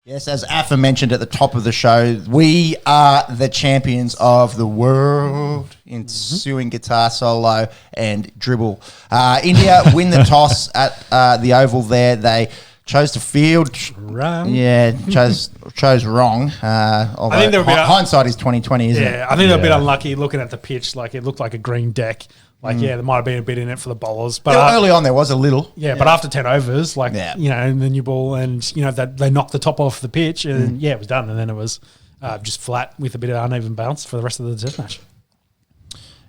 Yes, as Afa mentioned at the top of the show, we are the champions of the world in suing guitar solo and dribble. India win the toss at the Oval there. They chose to field. Wrong. Yeah, chose wrong. Although I think they were hindsight is 20/20, isn't it? Yeah, I think they're a bit unlucky looking at the pitch. Like, it looked like a green deck. Like, there might have been a bit in it for the bowlers. But early on there was a little. Yeah, but after 10 overs, the new ball and, they knocked the top off the pitch and, it was done. And then it was just flat with a bit of uneven bounce for the rest of the test match.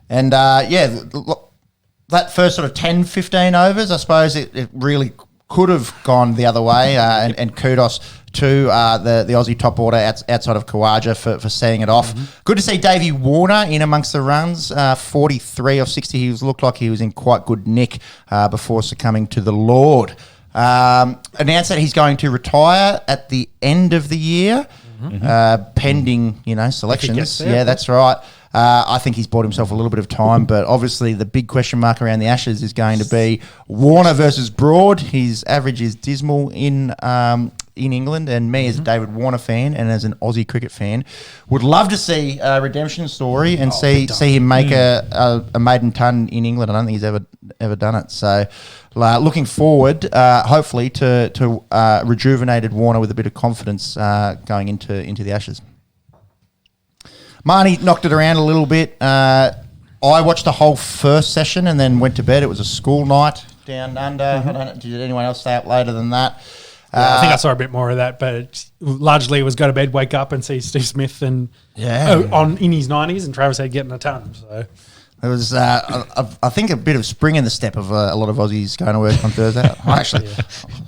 And, that first sort of 10, 15 overs, I suppose it really could have gone the other way. And kudos to the Aussie top order outside of Khawaja for setting it off. Good to see Davey Warner in amongst the runs, 43 of 60. He looked like he was in quite good nick before succumbing to the Lord. Announced that he's going to retire at the end of the year, pending selections. Yeah, that's right. I think he's bought himself a little bit of time, but obviously the big question mark around the Ashes is going to be Warner versus Broad. His average is dismal in England, and me as a David Warner fan and as an Aussie cricket fan would love to see a redemption story and see him make a maiden ton in England. I don't think he's ever done it. So looking forward, hopefully, to rejuvenated Warner with a bit of confidence going into the Ashes. Marnie knocked it around a little bit. I watched the whole first session and then went to bed. It was a school night down under. I don't know, did anyone else stay up later than that? Yeah, I think I saw a bit more of that, but largely it was go to bed, wake up and see Steve Smith and in his 90s and Travis Head getting a ton. So there was, I think, a bit of spring in the step of a lot of Aussies going to work on Thursday. I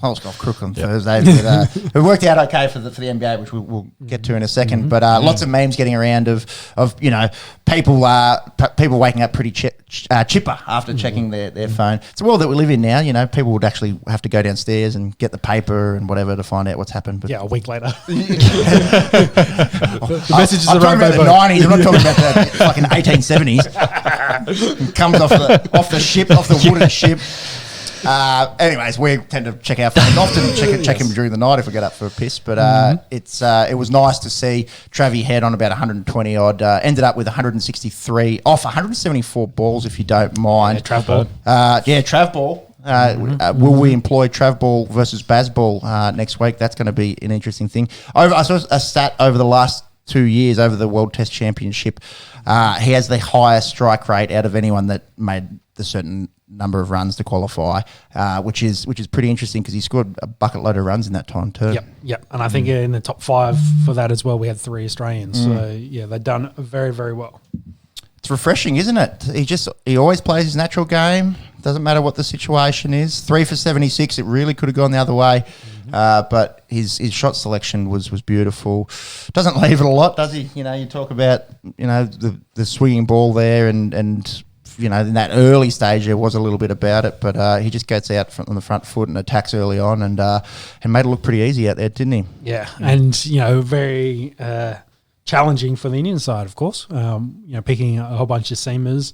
was off crook on Thursday, but it worked out okay for the NBA, which we'll get to in a second. But lots of memes getting around of people waking up pretty chipper after checking their phone. It's a world that we live in now. People would actually have to go downstairs and get the paper and whatever to find out what's happened. But a week later. The messages are talking about the 90s. I'm not talking about the fucking 1870s. Comes off the ship, off the wooden ship. Anyways, we tend to check our phones often, check him during the night if we get up for a piss. But it was nice to see Travie Head on about 120 odd. Ended up with 163 off 174 balls, if you don't mind. Yeah, Trav ball. Trav ball. Will we employ Trav ball versus Baz ball next week? That's going to be an interesting thing. I saw a stat over the last 2 years over the World Test Championship. He has the highest strike rate out of anyone that made the certain number of runs to qualify, which is pretty interesting because he scored a bucket load of runs in that time too. Yep. And I think in the top 5 for that as well, we had 3 Australians. So they've done very, very well. It's refreshing, isn't it? He always plays his natural game. Doesn't matter what the situation is. 3 for 76. It really could have gone the other way. But his shot selection was beautiful. Doesn't leave it a lot, does he? You talk about the swinging ball there, and in that early stage there was a little bit about it, but he just gets out on the front foot and attacks early on, and made it look pretty easy out there, didn't he? Yeah, and very challenging for the Indian side, of course. Picking a whole bunch of seamers.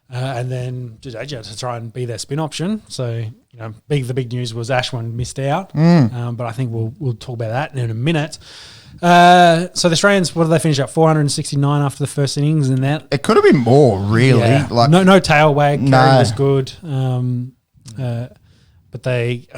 And then Jadeja to try and be their spin option. So, the big news was Ashwin missed out. But I think we'll talk about that in a minute. So the Australians, what did they finish at? 469 after the first innings, and that it could have been more, really. Yeah. Like no tail wag. Carey was good. But they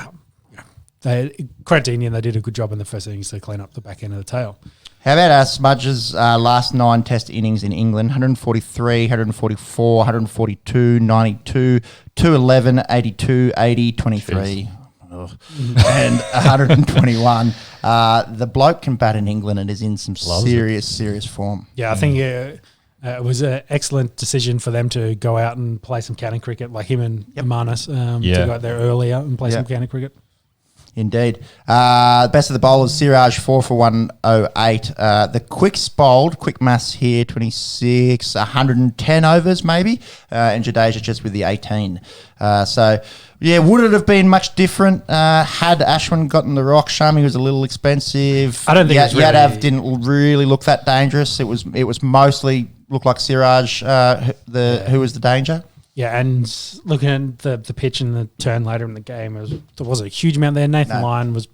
credit to Indian, they did a good job in the first innings to clean up the back end of the tail. How about Smudge's last 9 test innings in England? 143, 144, 142, 92, 211, 82, 80, 23. And 121. The bloke can bat in England and is in some serious form. Yeah, I think it was an excellent decision for them to go out and play some county cricket, like him and Manas, to go out there earlier and play some county cricket. Indeed. Best of the bowlers, Siraj, 4 for 108. The Quicks bowled, quick maths here, 26, 110 overs maybe, and Jadeja just with the 18. Would it have been much different had Ashwin gotten the rock? Shami was a little expensive. I don't think Yadav didn't really look that dangerous. It was mostly looked like Siraj who was the danger. Yeah, and looking at the pitch and the turn later in the game, there wasn't a huge amount there. Nathan Lyon was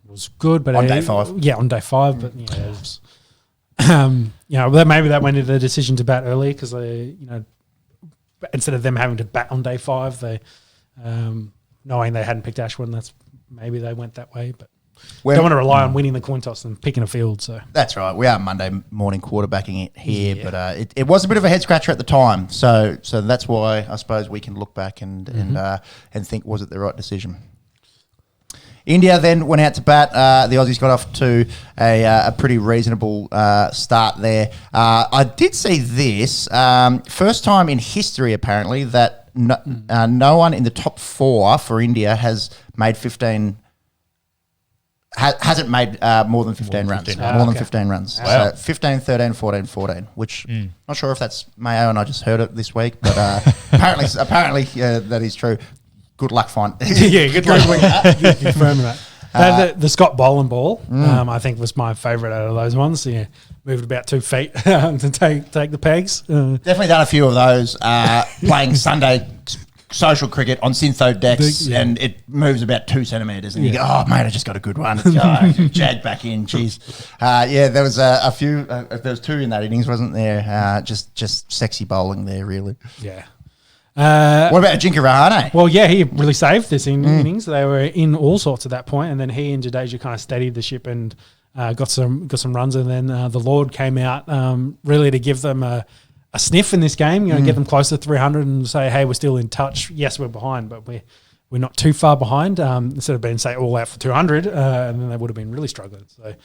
was good, but On day 5. Yeah, on day 5, but it was, maybe that went into the decision to bat early because they, instead of them having to bat on day 5, they, knowing they hadn't picked Ashwin, maybe they went that way, but. Don't want to rely on winning the coin toss and picking a field. So that's right. We are Monday morning quarterbacking it here, but it was a bit of a head scratcher at the time. So that's why I suppose we can look back and think, was it the right decision? India then went out to bat. The Aussies got off to a pretty reasonable start there. I did see this first time in history apparently that no one in the top 4 for India has made 15. Hasn't made more than 15 runs. More than 15 runs. Wow. So 15, 13, 14, 14, which not sure if that's Mayo and I just heard it this week, but apparently that is true. Good luck, fine. Good luck. Confirming that. The Scott Boland ball, I think, was my favourite out of those ones. Yeah, moved about 2 feet to take the pegs. Definitely done a few of those playing Sunday social cricket on Syntho decks, and it moves about 2 centimetres, and you go, "Oh, mate, I just got a good one." Jag back in, jeez. There was a few. There was 2 in that innings, wasn't there? Just sexy bowling there, really. Yeah. What about Ajinkya Rahane? Well, yeah, he really saved this innings. They were in all sorts at that point, and then he and Jadeja kind of steadied the ship and got some runs, and then the Lord came out really to give them a sniff in this game, get them close to 300 and say, hey, we're still in touch. Yes, we're behind, but we're not too far behind. Instead of being, say, all out for 200, and then they would have been really struggling. So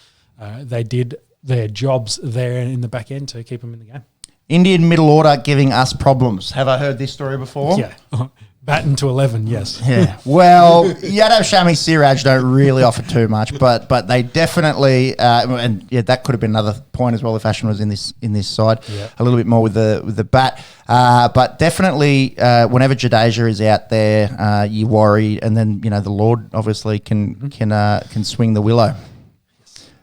they did their jobs there in the back end to keep them in the game. Indian middle order giving us problems. Have I heard this story before? Yeah. Batting to 11, yes. Yeah. Well, Yadav, Shami, Siraj don't really offer too much, but they definitely that could have been another point as well if Ashwin was in this side a little bit more with the bat. But definitely whenever Jadeja is out there, you worry, and then the Lord obviously can swing the willow.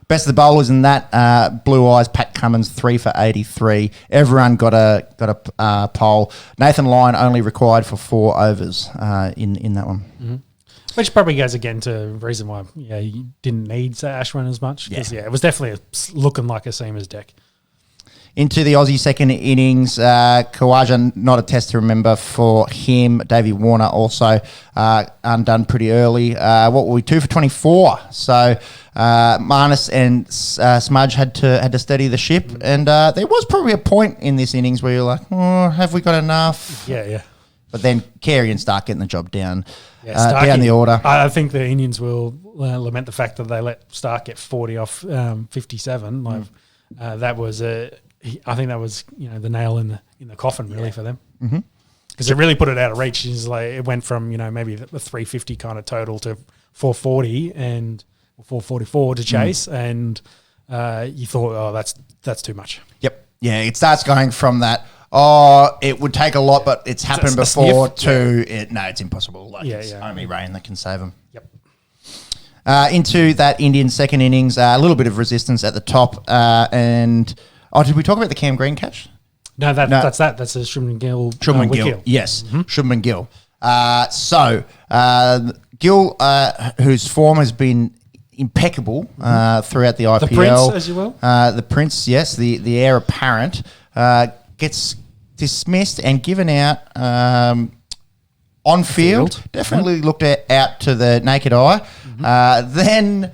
Best of the bowlers in that, Blue Eyes, Pat Cummins, 3 for 83. Everyone got a pole. Nathan Lyon only required for 4 overs in that one. Mm-hmm. Which probably goes again to the reason why you didn't need Ashwin as much. Because it was definitely looking like a seamer's deck. Into the Aussie second innings, Khawaja, not a test to remember for him. Davey Warner also undone pretty early. What were we, 2 for 24? So Marnus and Smudge had to steady the ship, and there was probably a point in this innings where you're like, oh, have we got enough? Yeah. But then Carey and Stark getting the job down, Stark down the order. I think the Indians will lament the fact that they let Stark get 40 off 57. That was I think that was the nail in the coffin really for them, because it really put it out of reach. It's like it went from maybe the 350 kind of total to 440 and 444 to chase, and you thought, oh, that's too much. Yep, yeah, it starts going from that. Oh, it would take a lot, but it's happened before. It's impossible. It's only rain that can save them. Yep. Into that Indian second innings, a little bit of resistance at the top, and. Oh, did we talk about the Cam Green catch? No, that's that. That's a Shubman Gill. Shubman Gill. Yes, Shubman Gill. Gill, whose form has been impeccable throughout the IPL. The Prince, as you will. The Prince, yes, the heir apparent, gets dismissed and given out on field. Definitely looked out to the naked eye. Then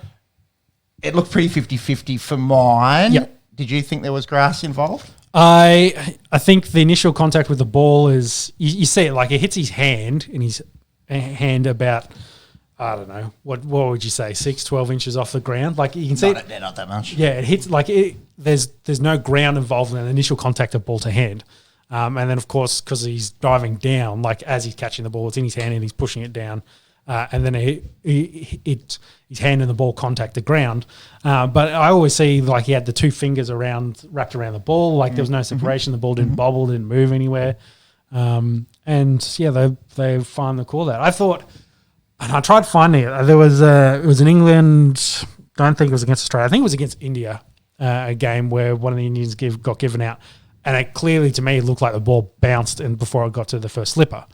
it looked pretty 50-50 for mine. Yep. Did you think there was grass involved? I think the initial contact with the ball is you see it like it hits his hand, and his hand about I don't know what would you say 12 inches off the ground. Like you can see not that much. Yeah, it hits like it. There's no ground involved in the initial contact of ball to hand, and then of course because he's diving down, like as he's catching the ball, it's in his hand and he's pushing it down. And then his hand and the ball contact the ground. But I always see like he had the 2 fingers wrapped around the ball. Like there was no separation. The ball didn't bobble, didn't move anywhere. They finally called that. I thought, and I tried finding it. There was it was in England. Don't think it was against Australia. I think it was against India. A game where one of the Indians got given out, and it clearly to me looked like the ball bounced and before it got to the first slipper.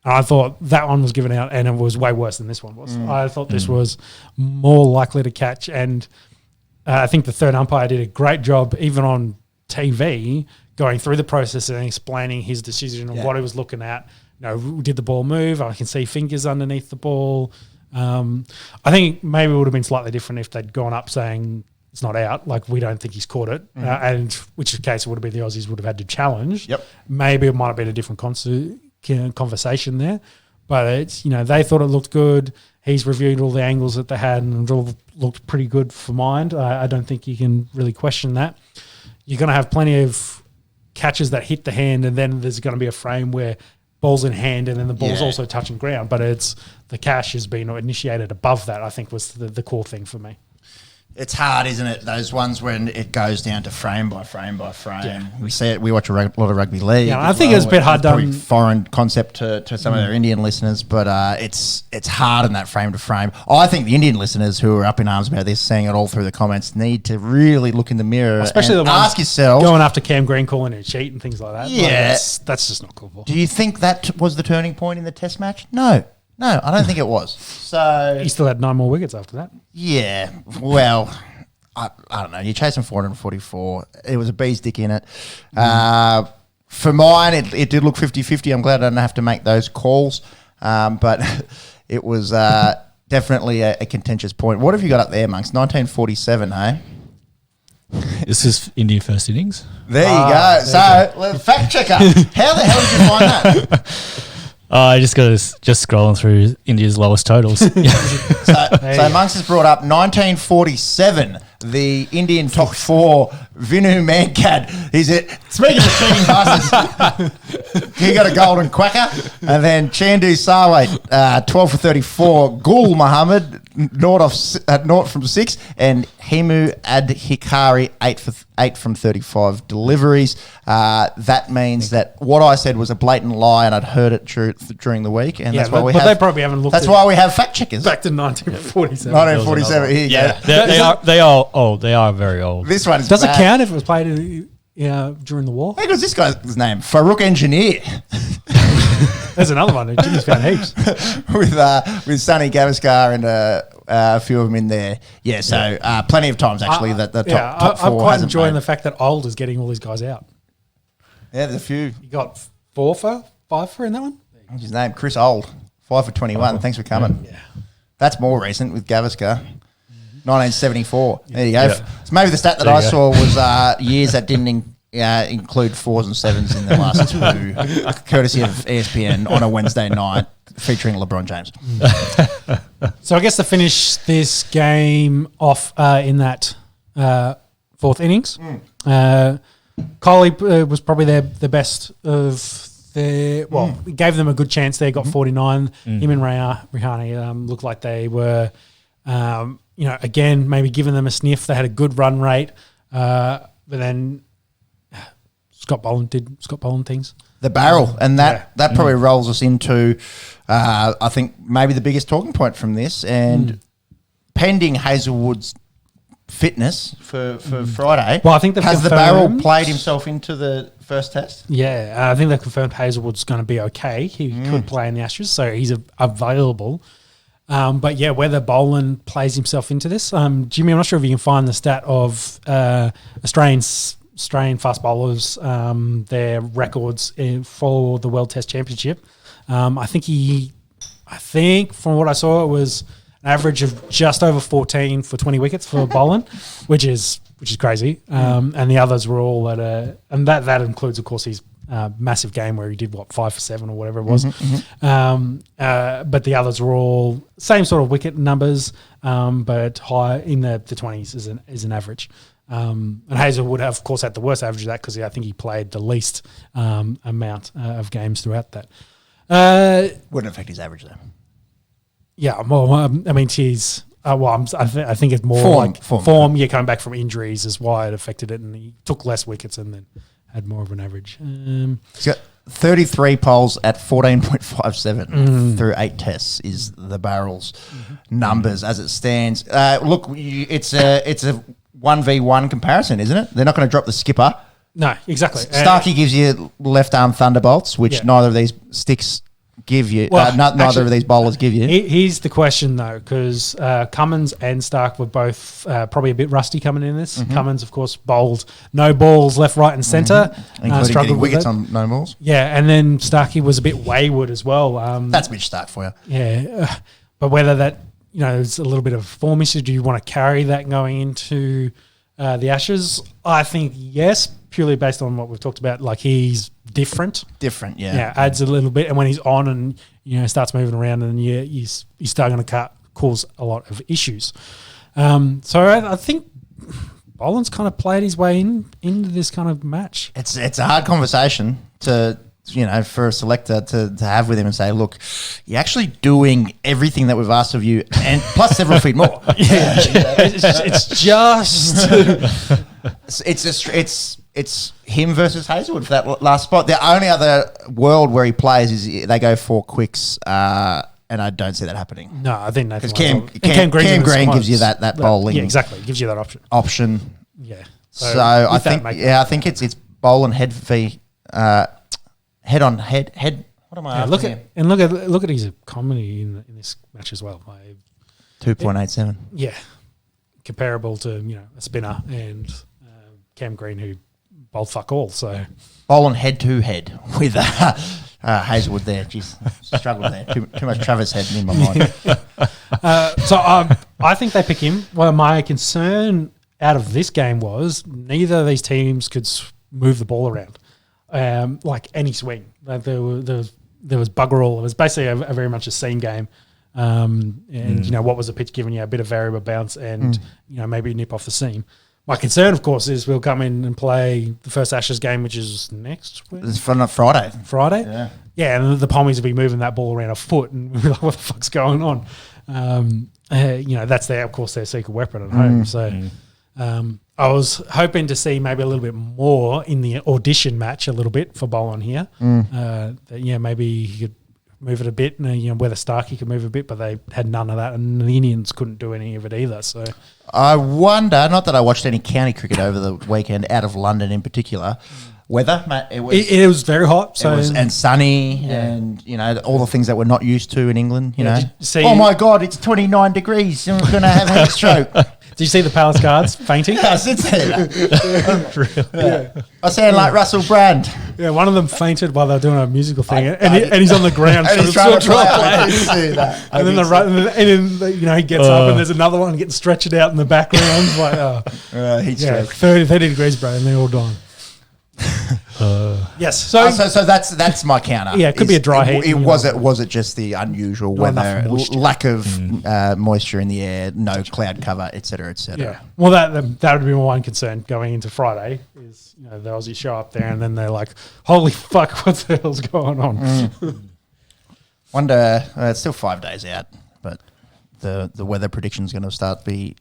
And I thought that one was given out and it was way worse than this one was. I thought this was more likely to catch. And I think the third umpire did a great job, even on TV, going through the process and explaining his decision and what he was looking at. Did the ball move? I can see fingers underneath the ball. I think maybe it would have been slightly different if they'd gone up saying it's not out, like we don't think he's caught it, and which case it would have been the Aussies would have had to challenge. Yep. Maybe it might have been a different conversation there, but it's they thought it looked good. He's reviewed all the angles that they had and it all looked pretty good for mind. I don't think you can really question that. You're going to have plenty of catches that hit the hand, and then there's going to be a frame where ball's in hand and then the ball's also touching ground, but it's the cash has been initiated above that, I think was the core thing for me. It's hard, isn't it? Those ones when it goes down to frame by frame by frame. Yeah. We see it. We watch a lot of rugby league. Yeah, I think it's a bit hard done. Foreign concept to some of our Indian listeners, but it's hard in that frame to frame. I think the Indian listeners who are up in arms about this, seeing it all through the comments, need to really look in the mirror, especially and the ones ask yourself, going after Cam Green calling it a cheat and things like that. Yeah, that's just not cool. Do you think that was the turning point in the Test match? No, I don't think it was. So he still had 9 more wickets after that. Yeah, well. I don't know. You're chasing 444. It was a bee's dick in it. For mine, it did look 50-50. I'm glad I didn't have to make those calls. But it was definitely a contentious point. What have you got up there, Monks? 1947, hey? This is Indian first innings. There you go. So, fact checker. How the hell did you find that? I just scrolling through India's lowest totals. So Monks has brought up 1947, the Indian top 4, Vinu Mankad. Speaking of cheating bastards, he got a golden quacker. And then Chandu Sarway, 12 for 34. Gul Muhammad, 0 from 6. And Himu Adhikari, 8 from 35 deliveries. That means that what I said was a blatant lie, and I'd heard it during the week, and that's why they probably haven't looked. That's why we have fact checkers. Back to 1947. 1947. Here you go. They are old. They are very old. This one does it count if it was played during the war? Hey, what's this guy's name? Farouk Engineer. There's another one. Jimmy's found heaps with Sonny Gavaskar and a few of them in there. Yeah, so plenty of times actually that the top 4 I'm quite hasn't enjoying made. the fact that Old is getting all these guys out. Yeah, there's a few. You got 4 for 5 for in that one. What's his name? Chris Old, 5 for 21. Thanks for coming. Yeah. That's more recent with Gavaskar. 1974. There you go. Yeah. So maybe the stat that I saw was years that didn't include 4s and 7s in the last 2, courtesy of ESPN on a Wednesday night featuring LeBron James. So I guess to finish this game off in that 4th innings, Coley was probably the best of their. Well, gave them a good chance there. Got 49. Him and Rihani looked like they were. Again, maybe giving them a sniff. They had a good run rate, but then Scott Boland things. The barrel, and that probably rolls us into, I think, maybe the biggest talking point from this, and pending Hazelwood's fitness for Friday. Well, I think has the barrel played himself into the first test? Yeah, I think they've confirmed Hazelwood's going to be okay. He could play in the Ashes, so he's available. But yeah, whether Boland plays himself into this, Jimmy, I'm not sure if you can find the stat of Australian fast bowlers, their records for the World Test Championship. I think from what I saw, it was an average of just over 14 for 20 wickets for Boland, which is crazy. And the others were all at and that includes, of course, his massive game where he did 5 for 7 or whatever it was. But the others were all same sort of wicket numbers, but high in the 20s is an average. And Hazelwood, of course, had the worst average of that because I think he played the least amount of games throughout that. Wouldn't affect his average though. Yeah, well, I mean, he's. I think it's more form. Yeah, coming back from injuries is why it affected it, and he took less wickets and then had more of an average. He's got 33 poles at 14.57 through 8 tests is the barrel's numbers as it stands. Look, it's a 1v1 comparison, isn't it? They're not going to drop the skipper. No, exactly. Starkey gives you left arm thunderbolts, which neither of these sticks give you. Well, Neither actually, of these bowlers give you. Here's the question, though, because Cummins and Stark were both probably a bit rusty coming in this. Cummins, of course, bowled no balls left, right, and centre. Including Struggled getting with wickets it. on no balls. Yeah, and then Starkey was a bit wayward as well. That's Mitch Stark for you. Yeah, but whether that is a little bit of a form issue, do you want to carry that going into the Ashes? I think yes, purely based on what we've talked about. Like he's different. Different, yeah. Yeah, adds a little bit, and when he's on and starts moving around, and he's starting to cause a lot of issues. So I think Boland's kind of played his way into this kind of match. It's a hard conversation to for a selector to have with him and say, look, you're actually doing everything that we've asked of you, and plus several feet more. It's him versus Hazelwood for that last spot. The only other world where he plays is they go 4 quicks, and I don't see that happening. No, I think because Cam Green gives you that bowling. Yeah, exactly. Gives you that option. Yeah. So I think it's Boland head v head on head. What am I? Look at his comedy in this match as well. 2.87. Yeah, comparable to a spinner and Cam Green who bowled fuck all. So Boland head to head with Hazelwood there. Jeez, struggled there. Too much Travis head in my mind. So I think they pick him. Well, my concern out of this game was neither of these teams could move the ball around. Like any swing, like there was bugger all. It was basically a very much a seam game, and what was the pitch giving you a bit of variable bounce and maybe nip off the seam. My concern, of course, is we'll come in and play the first Ashes game, which is next week. It's Friday. Friday, yeah, and the Pommies will be moving that ball around a foot, and we'll be like, "What the fuck's going on?" That's their secret weapon at home. So. I was hoping to see maybe a little bit more in the audition match, a little bit for Boland here. Maybe he could move it a bit, and whether Starkey could move a bit, but they had none of that, and the Indians couldn't do any of it either. So I wonder, not that I watched any county cricket over the weekend, out of London in particular. Weather, mate, it was very hot, so and sunny, and all the things that we're not used to in England. Oh my God, it's 29 degrees. I'm going to have a heat stroke. Did you see the Palace guards fainting? I did see that. I sound like Russell Brand. Yeah, one of them fainted while they were doing a musical thing, and he's on the ground. And he's trying to play. I did see that. And then he gets up, and there's another one getting stretched out in the background. Heat stroke. 30 degrees, bro, and they're all dying. Yes. So that's my counter. Yeah, it could be a dry heat. Was it just the unusual weather, lack of moisture in the air, no cloud cover, et cetera, et cetera. Yeah. Well, that would be my one concern going into Friday is the Aussies show up there and then they're like, holy fuck, what the hell's going on? Wonder. It's still 5 days out, but the weather prediction is going to start to be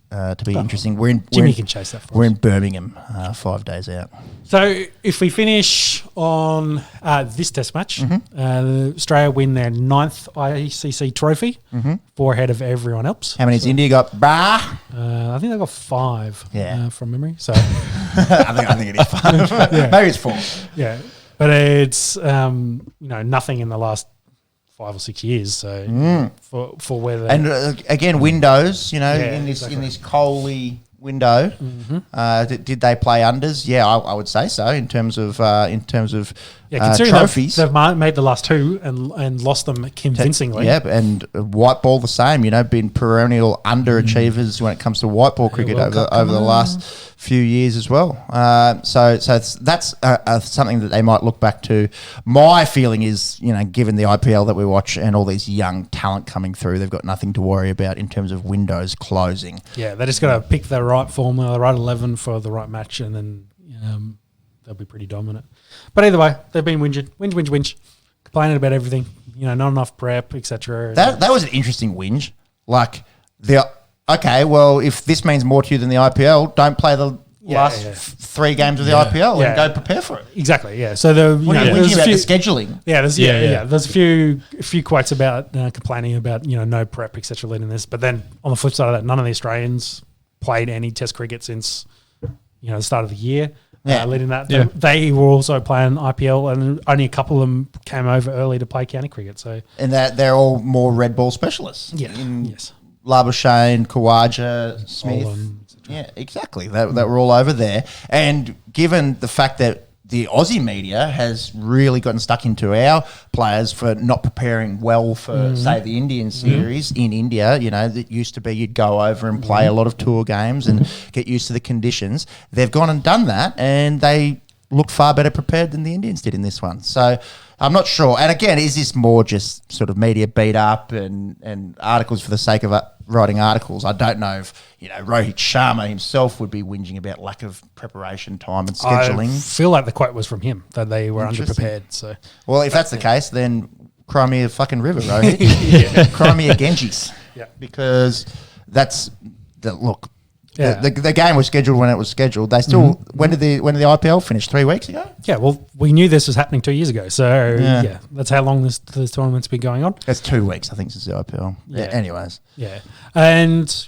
interesting. Jimmy can chase that for us. We're in Birmingham, 5 days out. So if we finish on this Test match, Australia win their 9th ICC trophy, 4 ahead of everyone else. How many has India got? Brah. I think they got 5. From memory. So I think it is 5. Maybe it's 4. Yeah, but it's nothing in the last 5 or 6 years, so for weather and again windows, in this coaly window, did they play unders? Yeah, I would say so in terms of considering trophies. They've made the last 2 and lost them convincingly. Yeah, and white ball the same. Been perennial underachievers when it comes to white ball cricket over the last few years as well. So that's something that they might look back to. My feeling is, given the IPL that we watch and all these young talent coming through, they've got nothing to worry about in terms of windows closing. Yeah, they just got to pick the right formula, the right 11 for the right match, and then they'll be pretty dominant. But either way, they've been whinge, complaining about everything. Not enough prep, etc. That was an interesting whinge. Like okay, well, if this means more to you than the IPL, don't play the last 3 games of the IPL and go prepare for it. Exactly. Yeah. So there's about the scheduling. Yeah. There's a few quotes about complaining about no prep, etc. leading this. But then on the flip side of that, none of the Australians played any Test cricket since the start of the year. leading that. Yeah. They were also playing IPL, and only a couple of them came over early to play county cricket. So And that they're all more red ball specialists. yes. Labuschagne, Khawaja, Smith. Boland, Yeah, exactly. That were all over there. And given the fact that the Aussie media has really gotten stuck into our players for not preparing well for, say, the Indian series in India, that used to be you'd go over and play a lot of tour games and get used to the conditions. They've gone and done that, and they look far better prepared than the Indians did in this one. So I'm not sure. And again, is this more just sort of media beat up and articles for the sake of writing articles? I don't know if, Rohit Sharma himself would be whinging about lack of preparation time and scheduling. I feel like the quote was from him that they were Interesting. underprepared. So Well, if that's the case, then cry me a fucking river, Rohit. Cry me a Genjis. Yeah. Because that's the look. Yeah. The game was scheduled when it was scheduled. They still when did the IPL finish? 3 weeks ago? yeah, well, we knew this was happening 2 years ago. So Yeah. that's how long this tournament's been going on. It's 2 weeks, I think, since the IPL. Yeah. Yeah. Anyways. Yeah, and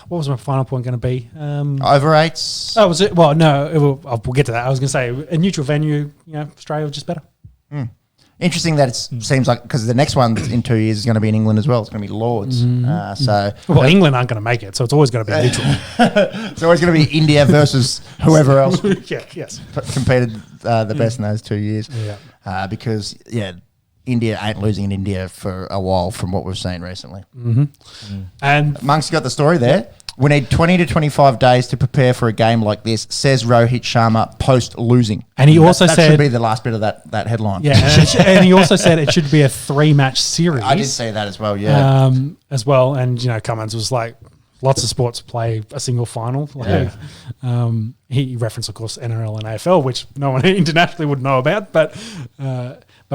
what was my final point going to be? Over eights. Oh, was it? Well, no, we'll get to that. I was going to say a neutral venue. Australia was just better. Interesting that it seems like, because the next one in 2 years is going to be in England as well. It's going to be Lords. Well, England aren't going to make it, so it's always going to be neutral. It's always going to be India versus whoever else Yes. competed the best in those 2 years. Yeah. Because, India ain't losing in India for a while from what we've seen recently. And Monk's got the story there. We need 20 to 25 days to prepare for a game like this, says Rohit Sharma post losing. And he also that said, should be the last bit of that headline. yeah, and he also said it should be a 3-match series. I did see that as well, yeah. As well, and Cummins was like, lots of sports play a single final. He referenced, of course, NRL and AFL, which no one internationally would know about, but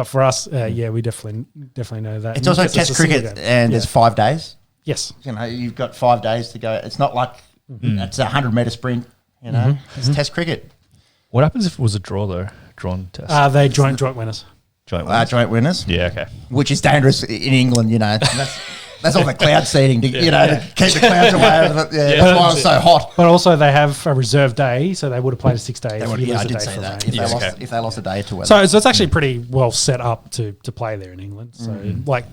for us, we definitely know that. It's also Because Test a single cricket, game. and there's 5 days. Yes. You've got 5 days to go. It's not like it's a 100-metre sprint. It's Test cricket. What happens if it was a draw though? Drawn test. They joint winners. Joint winners. Joint winners. Yeah. Okay. Which is dangerous in England. That's all the cloud seeding to to keep the clouds away. That's why it's so hot. But also they have a reserve day, so they would have played a 6 days. I did say that. If they lost a day to weather. So it's actually pretty well set up to play there in England. So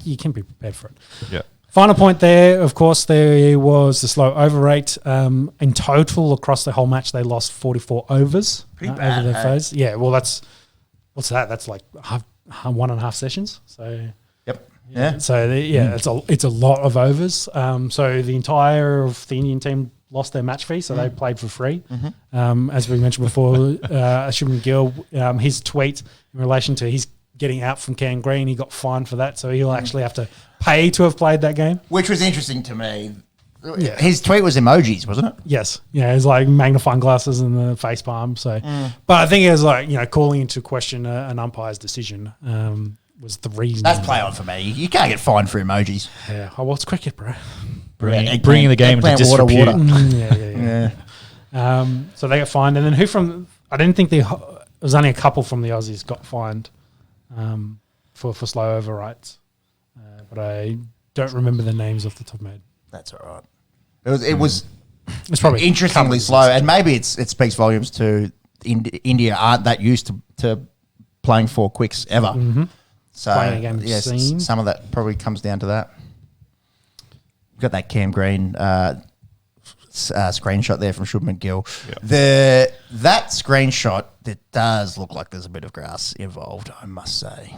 you can be prepared for it. Yeah. Final point there, of course, there was the slow over rate. In total, across the whole match, they lost 44 overs Pretty bad, over their hey? phase. Yeah, well, what's that? That's like 1.5 sessions. So Yep. Yeah. So it's a lot of overs. So the entire of the Indian team lost their match fee, so they played for free. As we mentioned before, Shubman Gill, his tweet in relation to his getting out from Cam Green, he got fined for that, so he'll actually have to pay to have played that game. Which was interesting to me. Yeah. His tweet was emojis, wasn't it? Yes, it's like magnifying glasses and the face palm. So, but I think it was like calling into question an umpire's decision was the reason. That's play on for me. You can't get fined for emojis. Yeah, it's cricket, bro. Bringing the game into Eggplant, disrepute. Yeah. So they got fined, and then I didn't think there was only a couple from the Aussies got fined for slow overrights, but I don't remember the names off the top of my head. That's all right. It was It's probably interestingly slow, and maybe it speaks volumes to India aren't that used to playing 4 quicks ever. So Playing a game of yes, scene. some of that probably comes down to that. Got that Cam Green screenshot there from Shubman Gill. Yeah. That screenshot, it does look like there's a bit of grass involved, I must say.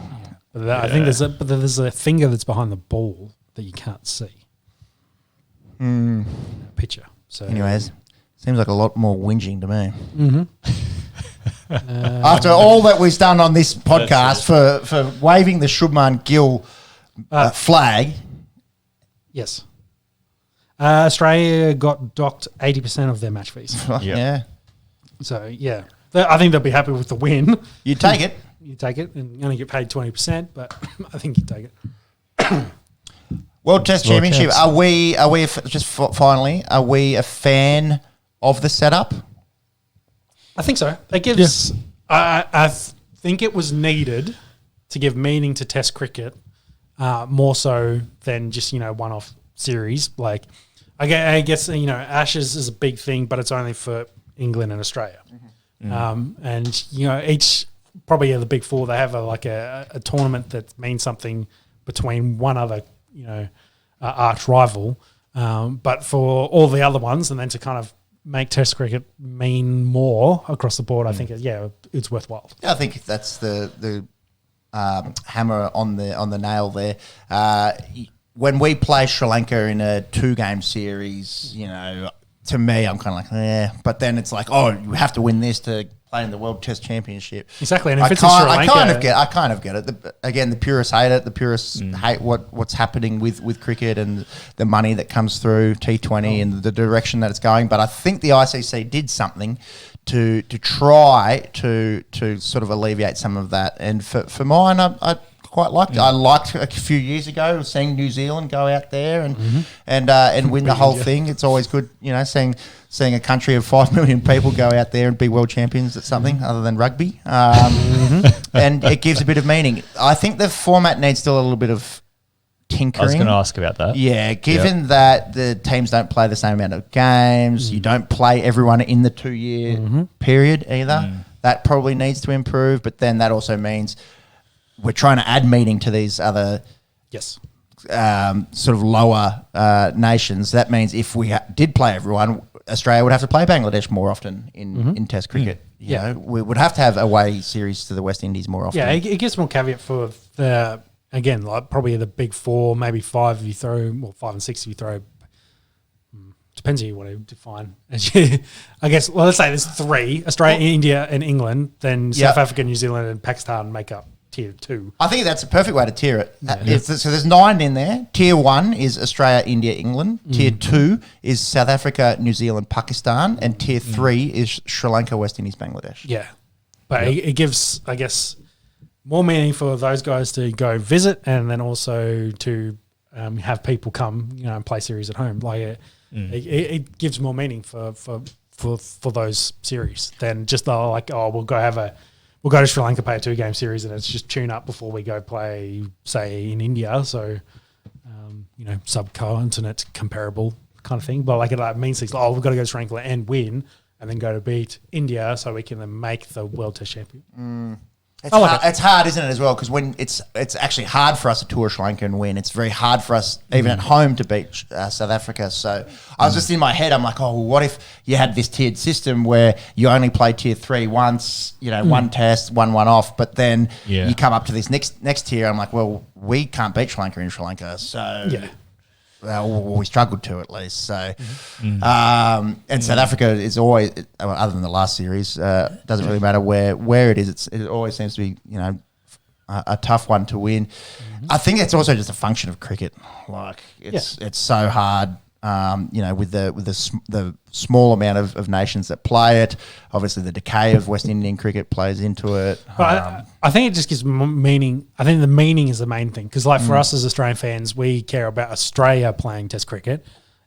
But I think there's a finger that's behind the ball that you can't see. Picture. So Anyways, seems like a lot more whinging to me. After all that we've done on this podcast for waving the Shubman Gill flag. Yes. Australia got docked 80% of their match fees. Yeah. So, yeah. I think they'll be happy with the win. You take it. You take it and you only get paid 20%, but I think you take it. World Test World Championship. Test. Are we finally, are we a fan of the setup? I think so. It gives. I think it was needed to give meaning to Test cricket, more so than just one-off series. Like, I guess Ashes is a big thing, but it's only for England, and Australia. And each probably of the big four, they have a tournament that means something between one other arch rival. But for all the other ones, and then to kind of make Test cricket mean more across the board, I think it's worthwhile. Yeah, I think that's the hammer on the nail there. When we play Sri Lanka in a 2-game series, to me, I'm kind of like, but then it's like, you have to win this to play in the World Test Championship. Exactly, and if it's in Sri Lanka, I kind of get it. The purists hate it. The purists hate what's happening with cricket and the money that comes through T20 and the direction that it's going. But I think the ICC did something to try to sort of alleviate some of that. And for mine, I quite liked it. I liked a few years ago seeing New Zealand go out there and win the whole thing. It's always good, seeing a country of 5 million people go out there and be world champions at something other than rugby. And it gives a bit of meaning. I think the format needs still a little bit of tinkering. I was going to ask about that. Yeah, given that the teams don't play the same amount of games, you don't play everyone in the 2-year period either. That probably needs to improve, but then that also means we're trying to add meaning to these other sort of lower nations. That means if we did play everyone, Australia would have to play Bangladesh more often in Test cricket. We would have to have away series to the West Indies more often. Yeah, it gives more caveat for the, again, like probably the big four, maybe 5 if you throw, or 5 and 6 if you throw. Depends how you want to define. I guess, let's say there's 3, Australia, India and England, then South Africa, New Zealand and Pakistan make up Tier 2. I think that's a perfect way to tier it. So there's 9 in there. Tier 1 is Australia, India, England. Tier 2 is South Africa, New Zealand, Pakistan. And Tier 3 is Sri Lanka, West Indies, Bangladesh. Yeah. But it gives, I guess, more meaning for those guys to go visit and then also to have people come, and play series at home. Like it gives more meaning for those series than just we'll go to Sri Lanka, play a 2-game series, and it's just tune up before we go play, say, in India. So, subcontinent comparable kind of thing. But it means things like, we've got to go to Sri Lanka and win, and then go to beat India so we can then make the World Test champion. It's hard, isn't it, as well? Because when it's actually hard for us to tour Sri Lanka and win. It's very hard for us, even at home, to beat South Africa. So I was just in my head, I'm like, what if you had this tiered system where you only play Tier 3 once, one test, one off, but then you come up to this next tier. I'm like, well, we can't beat Sri Lanka in Sri Lanka, so we struggled to at least. So, and South Africa is always, other than the last series, doesn't really matter where it is. It always seems to be, a tough one to win. I think it's also just a function of cricket. It's so hard. With the small amount of nations that play it, obviously the decay of West Indian cricket plays into it. But I think it just gives meaning. I think the meaning is the main thing because, for us as Australian fans, we care about Australia playing Test cricket.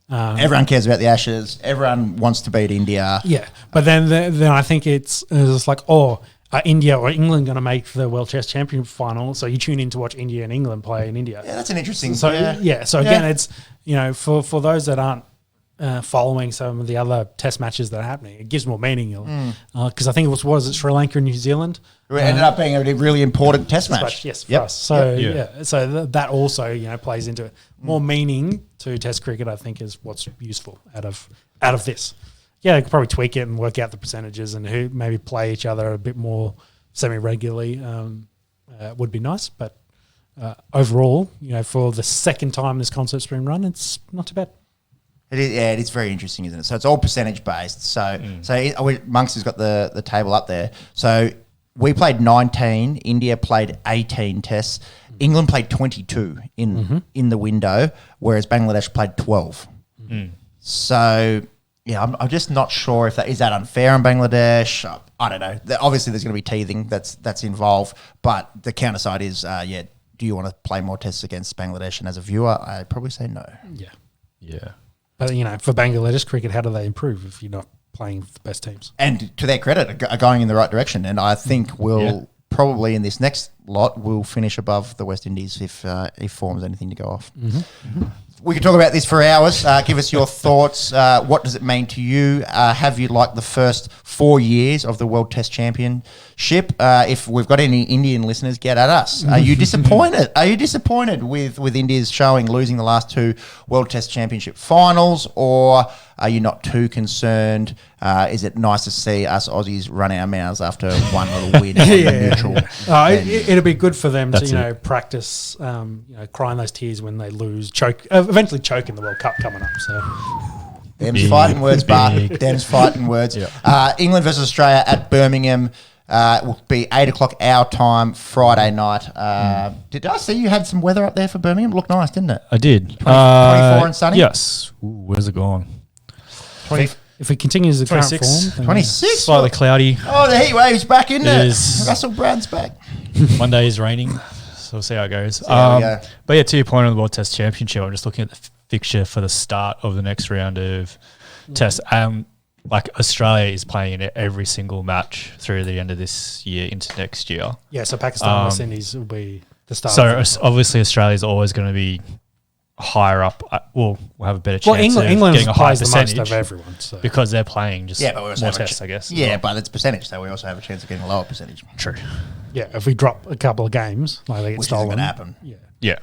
Everyone cares about the Ashes. Everyone wants to beat India. Yeah, but then I think it's like, are India or England going to make the World Test Champion final? So you tune in to watch India and England play in India. Yeah, that's an interesting. So again, it's for those that aren't following some of the other Test matches that are happening, it gives more meaning. Because I think it was Sri Lanka and New Zealand. It ended up being a really important Test match. Yes, for us. So so that also plays into it. More meaning to Test cricket, I think, is what's useful out of this. Yeah, they could probably tweak it and work out the percentages and who maybe play each other a bit more semi-regularly would be nice. But overall, for the second time this concept's been run, it's not too bad. It is very interesting, isn't it? So it's all percentage based. So Monks has got the table up there. So we played 19, India played 18 tests, England played 22 in the window, whereas Bangladesh played 12. So I'm just not sure if is that unfair on Bangladesh. I don't know. Obviously, there's going to be teething that's involved, but the counter side is, do you want to play more tests against Bangladesh? And as a viewer, I'd probably say no. Yeah. But for Bangladesh cricket, how do they improve if you're not playing the best teams? And to their credit, are going in the right direction. And I think we'll probably in this next lot will finish above the West Indies if form's anything to go off. We could talk about this for hours. Give us your thoughts. What does it mean to you? Have you liked the first 4 years of the World Test Championship? If we've got any Indian listeners, get at us. Are you disappointed? Are you disappointed with India's showing, losing the last 2 World Test Championship finals, or are you not too concerned? Is it nice to see us Aussies run our mouths after one little win on the neutral? It'll be good for them to practice, crying those tears when they lose, eventually choke in the World Cup coming up. So. Them's fighting words, Bart. Them's fighting words. England versus Australia at Birmingham will be 8 o'clock our time, Friday night. Did I see you had some weather up there for Birmingham? It looked nice, didn't it? I did. 24 and sunny? Yes. Ooh, where's it gone? If it continues the current 26. form. 26? Slightly cloudy. Oh, the heat wave's back, isn't it? is. Russell Brand's back. One day is raining, so we'll see how it goes. There we go. But yeah, to your point on the World Test Championship, I'm just looking at the fixture for the start of the next round of tests. Like Australia is playing in every single match through the end of this year into next year. Yeah, so Pakistan, West Indies will be the start. So obviously Australia's always going to be higher up. We'll have a better chance England of getting a higher plays the most percentage of everyone. So. because they're playing just Yeah, but we also more have a tests, I guess. Yeah, but it's percentage, so we also have a chance of getting a lower percentage. True. Yeah, if we drop a couple of games, like they get Which stolen. isn't going to happen. Yeah. Yeah.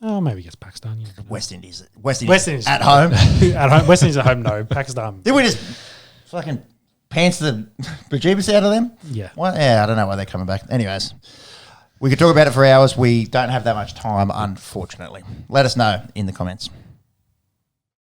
Oh, maybe against Pakistan. Yeah. West Indies Indies. at home. At home. West Indies at home, no. Pakistan. Did we just fucking pants the bejeebus out of them? Yeah. Well, yeah, I don't know why they're coming back. Anyways, we could talk about it for hours. We don't have that much time, unfortunately. Let us know in the comments.